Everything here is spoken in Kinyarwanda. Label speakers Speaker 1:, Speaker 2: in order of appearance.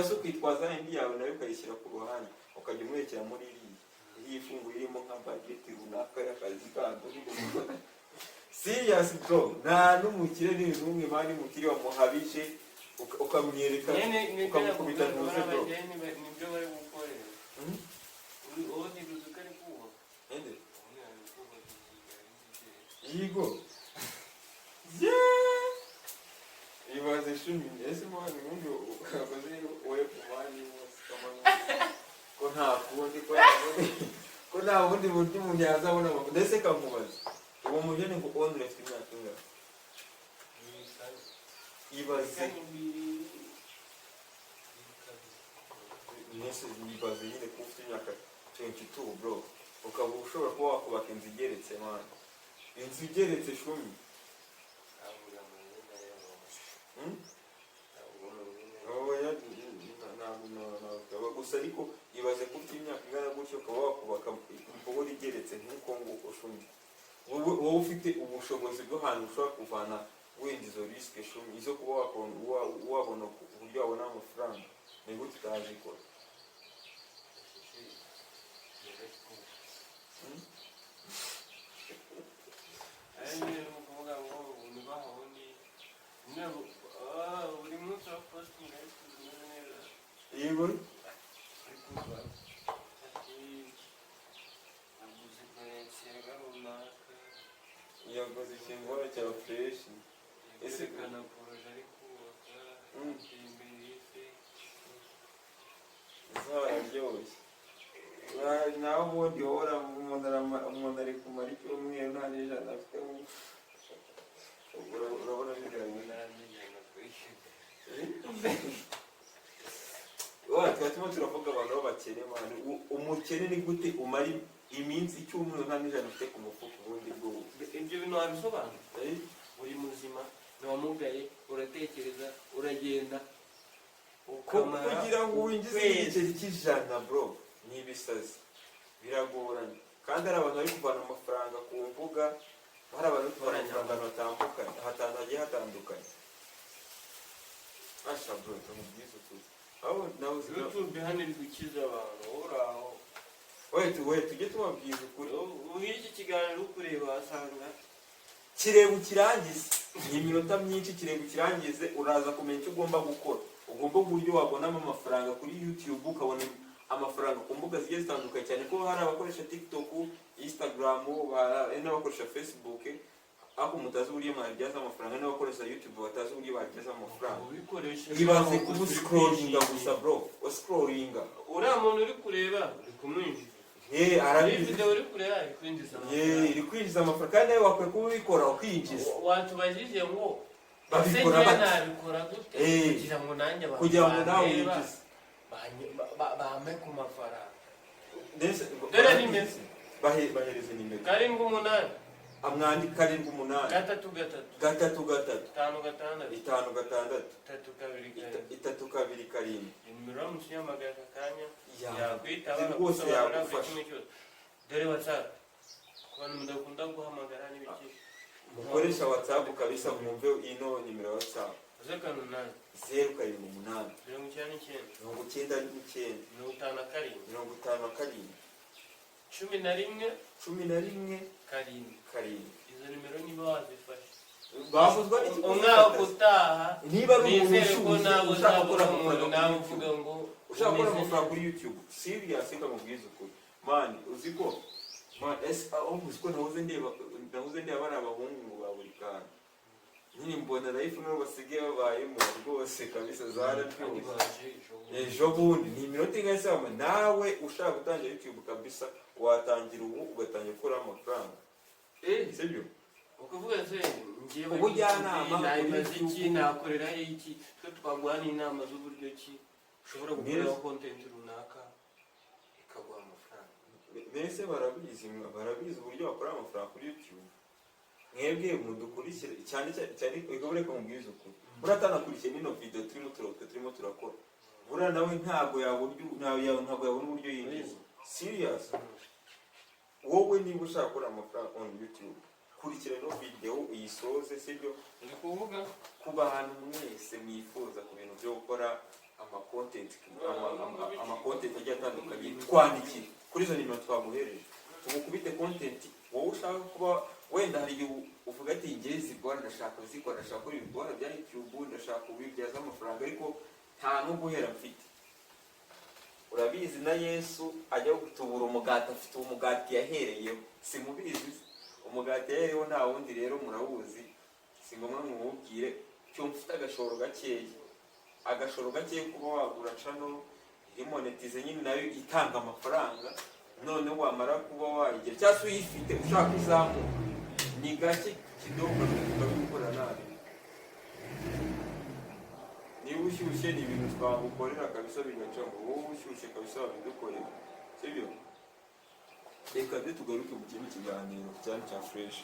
Speaker 1: cyase kwitwaza indi yawe nayo ukayishyira ku ruhande ukajya umwekera muri iyi fungu irimo nka budget runaka y'akazi kandi serious bro nta n'umukire n'umwe mani mukiri wamuhabije ukamwereka ukamukubita ntuze bro
Speaker 2: nibyo bari gukorera uwo ni ruzukari kuwa
Speaker 1: ende
Speaker 2: yigo
Speaker 1: ibaze shumi ese mwana ubundi ukakoze wowe kumani ko nta kundi ko nta bundi buryo umuntu yazabona amakuru ndetse kamubaza uwo mujene ngo on left imyaka ingana ibaze nese ibaze nyine ko ufite imyaka 22 bro ukaba ushobora kuba wakubaka inzu igeretse mwana inzu igeretse shumi gusa ariko ibaze ko ufite imyaka ingana gutyo ukaba wakubaka imbogo igeretse nk'uko nguko shumi wowe ufite ubushobozi bwo hantu ushobora kuvana wenda izo risike shumi izo kuba wabona uburyo wabona amafaranga ni gute utazikora
Speaker 2: buri munsi wa posting
Speaker 1: yego yakoze ikimbora cya fresh ese
Speaker 2: kana poroje ari kubaka imbere
Speaker 1: zararyoshye nawe ubundi wohora umuntu ari kumara icyumweru nta n'ijana afite urabona bigaragara tuba turavuga abantu b'abakene mani umukene ni gute umara iminsi icyumweru nta n'ijana ufite ku mufuka ubundi bwose
Speaker 2: ibyo bintu wabisobanura uri muzima ntiwamugaye uratekereza uragenda
Speaker 1: kugira ngo winjize igiceri cy'ijana bro ni ibisazi biragoranye kandi hari abantu bari kuvana amafaranga ku mbuga hari abantu bari kuvana amafaranga hagiye hatandukanye asha bro tumubwize ukuri aho nawe
Speaker 2: YouTube hano iri gukiza abantu uraho
Speaker 1: we tujye tubabwiza ukuri
Speaker 2: iki kiganiro ukureba wasanga
Speaker 1: kireba ukirangize ni iminota myinshi kireba ukirangize uraza kumenya icyo ugomba gukora ugomba uburyo wabonamo amafaranga kuri YouTube ukabona amafaranga ku mbuga zigiye zitandukanye cyane ko hari abakoresha TikTok, Instagram, n'abakoresha Facebook aho mutazi uburyo mwabyaza amafaranga n'abakoresha YouTube batazi uburyo babyaza amafaranga ibaze kuba scrollinga gusa bro scrollinga
Speaker 2: uriya muntu uri kureba uri kumwinjiza
Speaker 1: arabizi
Speaker 2: video uri kureba iri kwinjiza amafaranga
Speaker 1: iri kwinjiza amafaranga kandi nawe wakwiye kuba ubikora ukinjiza
Speaker 2: watubajije ngo
Speaker 1: babikora
Speaker 2: nabikora gute kugira ngo nawe winjize bampe ku mafaranga dore nimeze
Speaker 1: bahereze nimero
Speaker 2: 7
Speaker 1: amwandika 7 3 5
Speaker 2: nimero mucyamagara kanya yakwita
Speaker 1: rwose yagufasha
Speaker 2: dore WhatsApp kubona mudakunda guhamagara n'ibiki
Speaker 1: mukoresha WhatsApp kabisa mwumve ino nimero ya WhatsApp 078
Speaker 2: 11 izo nimero niba wazifashe
Speaker 1: bavuzwa
Speaker 2: umwaka utaha
Speaker 1: niba ari
Speaker 2: umuntu ushaka gukora
Speaker 1: amafaranga kuri YouTube serious nkamubwiza ukuri man uziko man uziko nahoze ndeba bari abahungu ba buri kana nyine mbona life no basigaye babayemo rwose kabisa zararyoshye ejo bundi ni iminota ingasama nawe ushaka gutangira YouTube kabisa watangira ubu ugatangira gukora amafaranga sibyo
Speaker 2: ukuvuga se ngiye
Speaker 1: ubujyanama
Speaker 2: iki nakorera iki twe twagwana inama z'uburyo ki ushobora gukora content runaka ikaguha amafaranga
Speaker 1: mbese barabizi uburyo bakora amafaranga kuri YouTube mwebwe mudukurikira cyane igobore ko mubwiza ukuri uratanakurikira nino video turimo turakora bura nawe ntabwo yabona uburyo yinjiza serious wowe niba ushaka gukora amafaranga on YouTube kurikira no video uyisoze sibyo
Speaker 2: ndi kuvuga
Speaker 1: ku bantu mwese mwifuza ku bintu byo gukora amakonti content content agiye atandukanye twandikire kuri izo nimero twaguhereje tugukubite content wowe ushaka kuba wenda hari igihe uvuga ati ngiye zikora ndashaka gukora ibigora bya YouTube ndashaka kubibyaza amafaranga ariko nta no guhera mfite. Urabizi na Yesu ajya gutubura umugati afite umugati yahereyeho simubizi umugati yahereyeho nta wundi rero murawuzi si ngombwa mwubwire cyo mfite agashoro gakeya kuba wagura channel iri monetize nyine nayo itanga amafaranga none wamara kuba wayigira cyangwa uyifite ushaka izamuka ni gake kidogo ukabikora nabi. Niba ushyushye ni ibintu twagukorera kabisa bigacamo wowe ushyushye kabisa wabidukorera sibyo. Reka tugaruke mu kindi kiganiro cyane cya fresh.